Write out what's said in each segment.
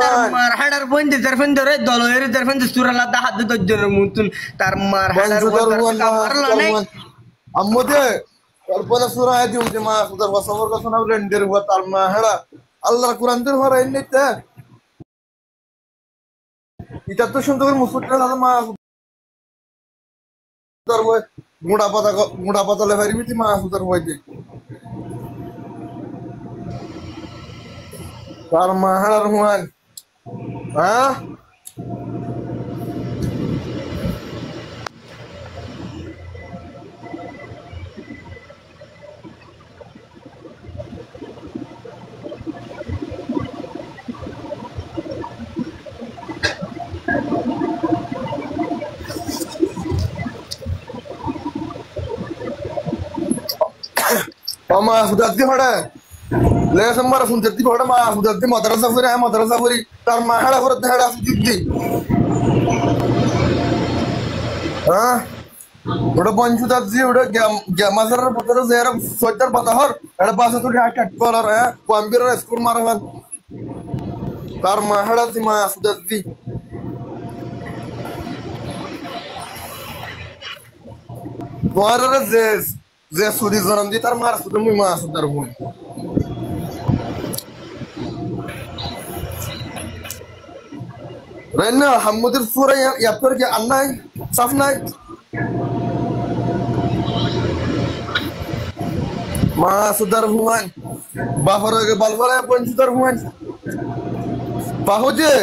তার মার হাড়ার বন্ধে দরফেন্দরে দলয়ের দরফেন্দে সুরালা দা হাত দজ্জনের মুতুন তার মার হাড়ার বন্ধে মারলা নাই আম্মুদে কল্পনা সুরা আদি উঠে মা সুদার ওয়াসফর কথা না রেন্ডের হুয়া তার মা হাড়া আল্লাহর কোরআন দের হরা এন্নেতে এটা তো সুন্দর মুসুদরা দাদা মা সুদার ওই মুড়া পাতা লে ভারিবিতি মা সুদার হইতে তার মা হাড়ার হুয়ান হ্যাঁ মা সুদার দি হড়া লে সম্বার শুনতে দি হড়া মা সুদার দি মাদ্রাসা করে তার মা হাড়া করে হাড়া সুদি হ্যাঁ ওটা পঞ্চুদার দি ওটা মাজারের পথে যে এরকম সৈতার পাতাহর এটা বাসা তো হাট করার হ্যাঁ কম্পিউটার স্কুল মারাবান তার মা হাড়া দি মা সুদার দি তোমার যে সুদি জনম দি তার মার সুদ মুই মা সুদার বোন রাইনা হামুদের সুরা ইয়াপর কি আন্নাই সাফ নাই মা সুদার হুয়ান বাফর বালবলা পঞ্চুদার হুয়ান বাহুজে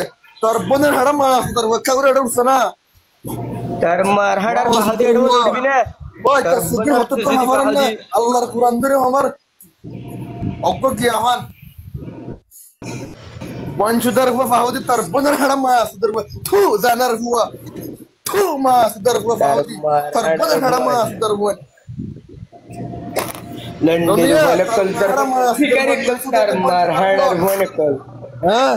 তোর বোনের হাড়া মা সুদার ওয়াক্কা করে এটা উঠছে না তার মার হাড়ার বাহাদে উঠবি না ওই তাসবিহ হতে তো আমার না আল্লাহর কোরআন ধরে আমার অজ্ঞ কি আমান পঞ্চুদার হুয়া বাহুজে তোর বোনের হাড়া মা সুদার থু জানার হুয়া থু মা সুদার হুয়া বাহুজে তোর বোনের হাড়া মা সুদার হুয়া লন্ডনে বলকল ফিকারে কলতার মার হাড়ার বনকল হ্যাঁ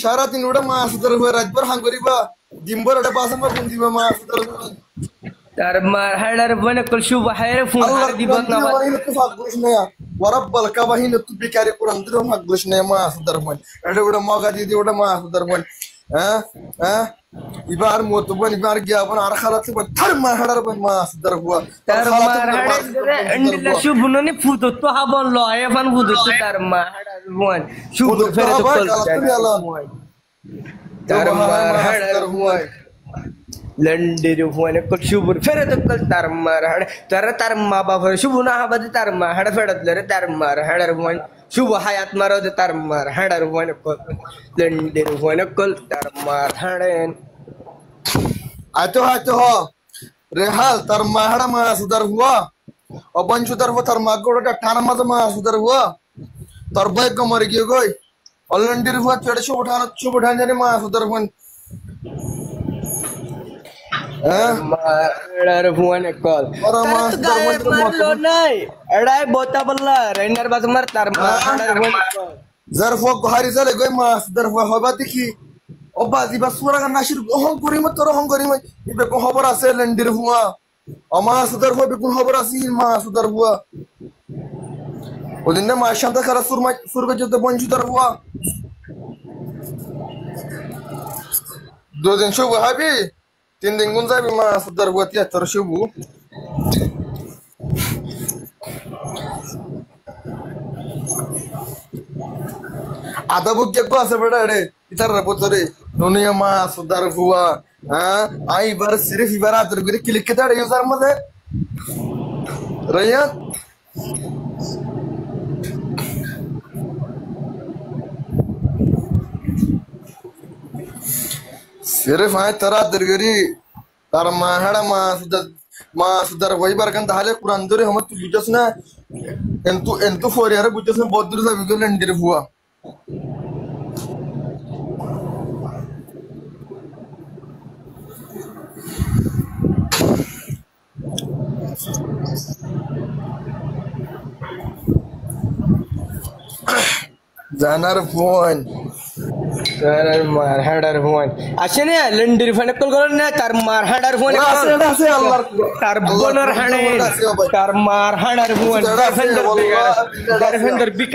সারা দিন ওটা মা সুদার হুয়া রাতভর হাঙ্গরিবা দিনভর ওটা বাসা কোন দিবা মা সুদার হুয়া তার মার হাড়ার বনকল শুভ হায়রে ফোন হার দিবত না ওরাব্বাল কাবাহিন তু বিকারে কোরআন দিরো মাগলিশ নে মা সুদার হুয়া এটা ওটা মগা দি ওটা মা সুদার হুয়া হ্যাঁ হ্যাঁ ইবার মত বন ইবার গিয়া বন আর খালাত বন থার মা হাড়ার বন মা সুদার হুয়া তার মার হাড়ার এন্ডিলা শুভ ননি ফুতো তো হাবন লয় এফান ফুতো তার মা হাড়ার বন শুভ ফেরে তো কল তার মার হাড়ার বন লন্ডের হুয়ানে কল শুভ ফেরে তো কল তার মার হাড় তার মা বাবা শুভ না হাবাদি তার মা হাড় ফেড়ত লে তার মার হাড়ার বন শুভ হায়াত মারো দে তার মার হাড়ার বন কল লন্ডের হুয়ানে কল তার মার হাড়েন আতো হ রেহাল তার মা হাড়া মা সুদার হুয়া অবন সুদার হুয়া তার মা গোড়া টানা মাঝে মা সুদার হুয়া তার ভাই কমরে গিয়ে গই অলন্ডির হুয়া চড়ে শুভ উঠান জানে মা সুদার হুয়া মারার হুয়ানে কল মারলো নাই এড়াই বোতা বললা রেনার বাস মার তার মারার হুয়ানে কল জারফো গহারি জালে গই মা সুদার হুয়া হবা দেখি অবা দিবা সুরা গা নাশির অহং করিম তোর অহং করিম ইবে কো খবর আছে লন্ডির হুয়া অমা সুদার হুয়া বেকুন খবর আছে মা সুদার হুয়া ওদিন না মা শান্তা খারা সুরগা যেতে বঞ্চিতার হুয়া দুদিন শুভ হাবি 3 দিন গুণ যাবি মা সুদার হুয়া 73 শুভ আদা বুক গো আছে বেটা রে ইতার বছরে দুনিয়া মা সুদার হুয়া হ্যাঁ আই বার সিরিফ ইবার আদর করে ক্লিক কে দাঁড়িয়ে ইউজার মধ্যে রাইয়া सिर्फ आए तरा दरगरी तार माहड़ा मा सुदर वही बार kan ताले कुरान दरे हम तू बुझस ना एंतु फोर यार बुझस ना बहुत दूर से बिगल लंडर हुआ জানার ফোন তার মার হাড়ার ফোন আসে না লন্ডের ফোন কল করেন না তার মার হাড়ার ফোন আছে আল্লাহর তার বোনের হাড়ে তার মার হাড়ার ফোন